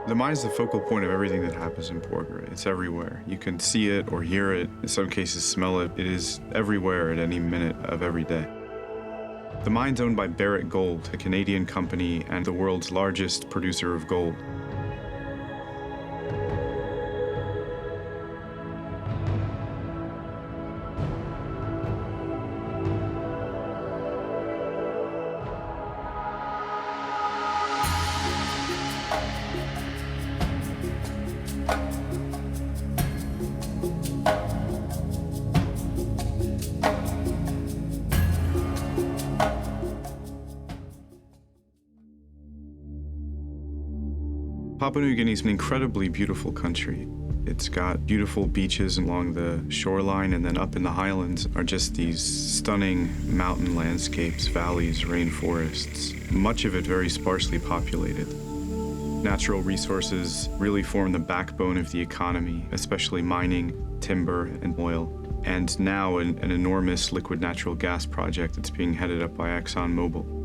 The mine is the focal point of everything that happens in Porgera. It's everywhere. You can see it or hear it, in some cases smell it. It is everywhere at any minute of every day. The mine's owned by Barrick Gold, a Canadian company and the world's largest producer of gold. Papua New Guinea is an incredibly beautiful country. It's got beautiful beaches along the shoreline, and then up in the highlands are just these stunning mountain landscapes, valleys, rainforests, much of it very sparsely populated. Natural resources really form the backbone of the economy, especially mining, timber, and oil. And now an enormous liquid natural gas project that's being headed up by ExxonMobil.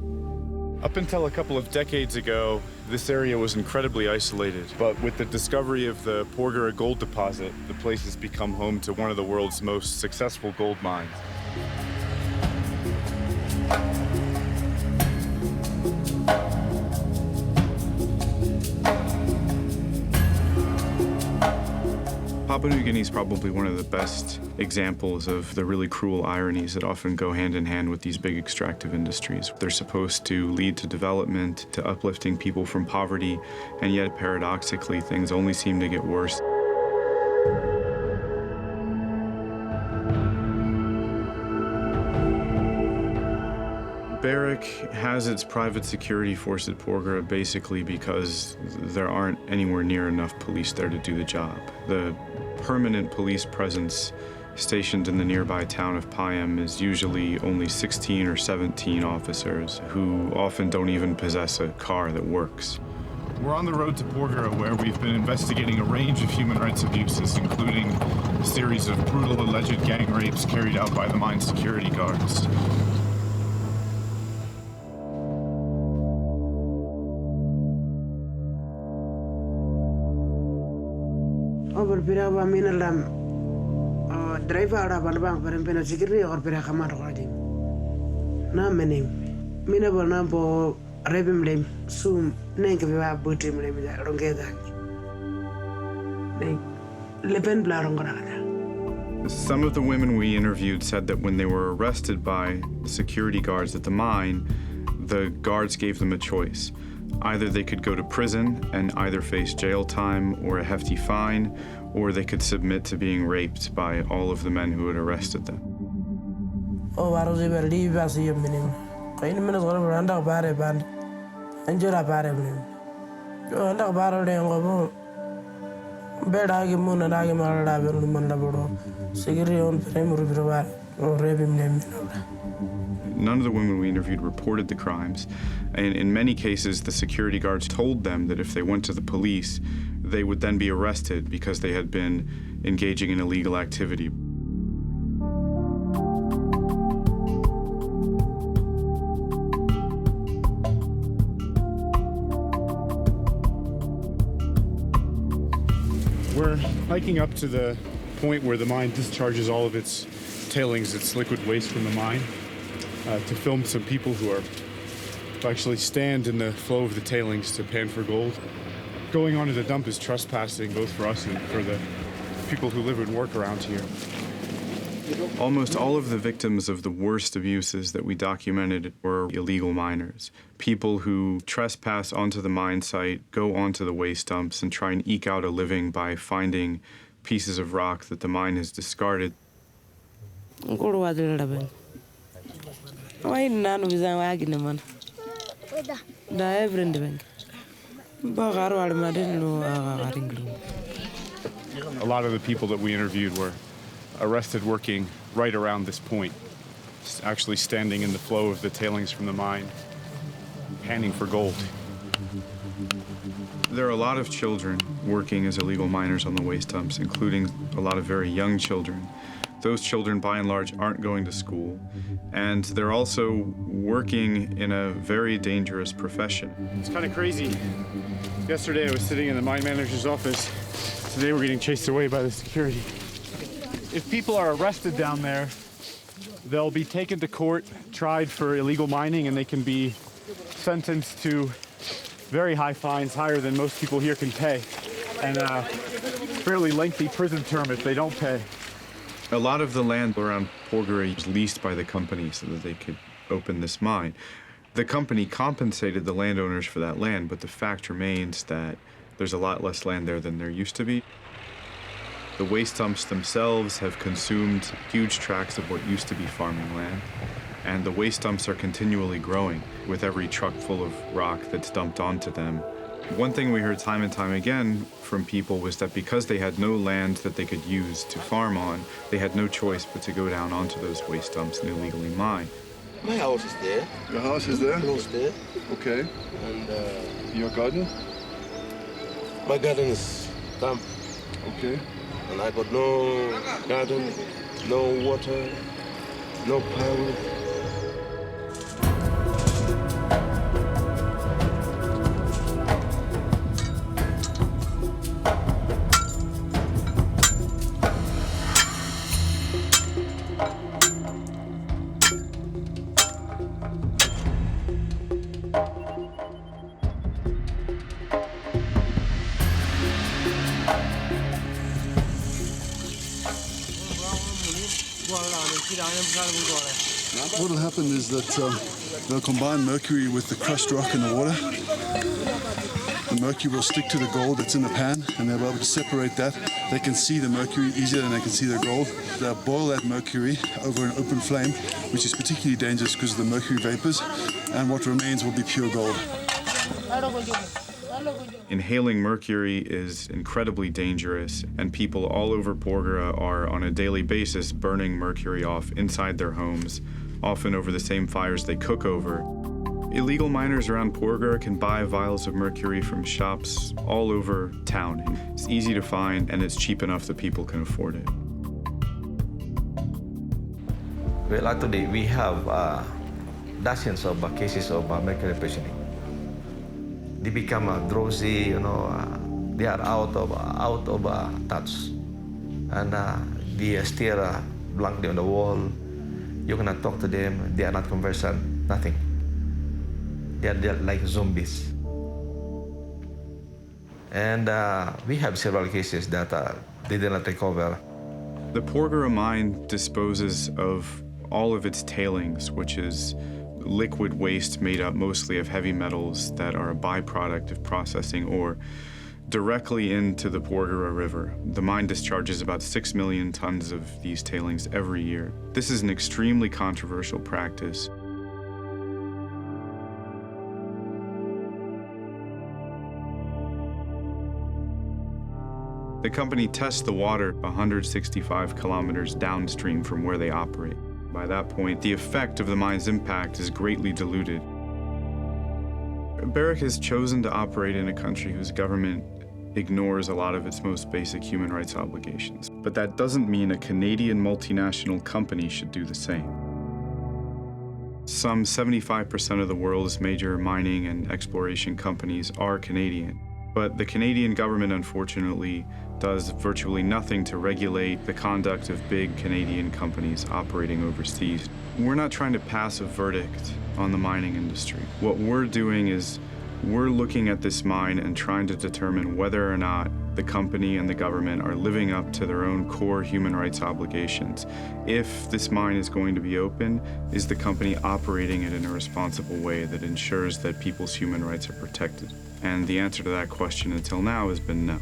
Up until a couple of decades ago, this area was incredibly isolated. But with the discovery of the Porgera gold deposit, the place has become home to one of the world's most successful gold mines. Papua New Guinea is probably one of the best examples of the really cruel ironies that often go hand in hand with these big extractive industries. They're supposed to lead to development, to uplifting people from poverty, and yet paradoxically, things only seem to get worse. Barrick has its private security force at Porgera basically because there aren't anywhere near enough police there to do the job. The permanent police presence stationed in the nearby town of Payam is usually only 16 or 17 officers who often don't even possess a car that works. We're on the road to Porgera, where we've been investigating a range of human rights abuses, including a series of brutal alleged gang rapes carried out by the mine security guards. Driver ada balbang perempena sikiri or pera kamar kadi. Na menim. Mina bona bo rebim lem sum neng ke ba butim lem da rongeda. Neng lepen bla rongada. Some of the women we interviewed said that when they were arrested by security guards at the mine, the guards gave them a choice. Either they could go to prison and either face jail time or a hefty fine, or they could submit to being raped by all of the men who had arrested them. None of the women we interviewed reported the crimes, and in many cases, the security guards told them that if they went to the police, they would then be arrested because they had been engaging in illegal activity. We're hiking up to the point where the mine discharges all of its tailings, its liquid waste from the mine, to film some people who actually stand in the flow of the tailings to pan for gold. Going onto the dump is trespassing, both for us and for the people who live and work around here. Almost all of the victims of the worst abuses that we documented were illegal miners. People who trespass onto the mine site, go onto the waste dumps, and try and eke out a living by finding pieces of rock that the mine has discarded. A lot of the people that we interviewed were arrested working right around this point, actually standing in the flow of the tailings from the mine, panning for gold. There are a lot of children working as illegal miners on the waste dumps, including a lot of very young children. Those children, by and large, aren't going to school, and they're also working in a very dangerous profession. It's kind of crazy. Yesterday I was sitting in the mine manager's office. Today we're getting chased away by the security. If people are arrested down there, they'll be taken to court, tried for illegal mining, and they can be sentenced to very high fines, higher than most people here can pay, and a fairly lengthy prison term if they don't pay. A lot of the land around Porgera was leased by the company so that they could open this mine. The company compensated the landowners for that land, but the fact remains that there's a lot less land there than there used to be. The waste dumps themselves have consumed huge tracts of what used to be farming land, and the waste dumps are continually growing with every truck full of rock that's dumped onto them. One thing we heard time and time again from people was that because they had no land that they could use to farm on, they had no choice but to go down onto those waste dumps and illegally mine. My house is there. Your house is there? Close there. Okay. And Your garden? my garden is damp. Okay. And I got no garden, no water, no power. What will happen is that they'll combine mercury with the crushed rock in the water. The mercury will stick to the gold that's in the pan, and they'll be able to separate that. They can see the mercury easier than they can see the gold. They'll boil that mercury over an open flame, which is particularly dangerous because of the mercury vapors, and what remains will be pure gold. Inhaling mercury is incredibly dangerous, and people all over Porgera are on a daily basis burning mercury off inside their homes, often over the same fires they cook over. Illegal miners around Porgera can buy vials of mercury from shops all over town. It's easy to find, and it's cheap enough that people can afford it. Well, actually, we have dozens of cases of mercury poisoning. They become drowsy, they are out of touch, and they stare blankly on the wall. You cannot talk to them. They are not conversant. Nothing. They are like zombies. And we have several cases that they did not recover. The Porgera mine disposes of all of its tailings, which is liquid waste made up mostly of heavy metals that are a byproduct of processing ore, directly into the Porgera River. The mine discharges about 6 million tons of these tailings every year. This is an extremely controversial practice. The company tests the water 165 kilometers downstream from where they operate. By that point, the effect of the mine's impact is greatly diluted. Barrick has chosen to operate in a country whose government ignores a lot of its most basic human rights obligations. But that doesn't mean a Canadian multinational company should do the same. Some 75% of the world's major mining and exploration companies are Canadian. But the Canadian government, unfortunately, does virtually nothing to regulate the conduct of big Canadian companies operating overseas. We're not trying to pass a verdict on the mining industry. What we're doing is we're looking at this mine and trying to determine whether or not the company and the government are living up to their own core human rights obligations. If this mine is going to be open, is the company operating it in a responsible way that ensures that people's human rights are protected? And the answer to that question until now has been no.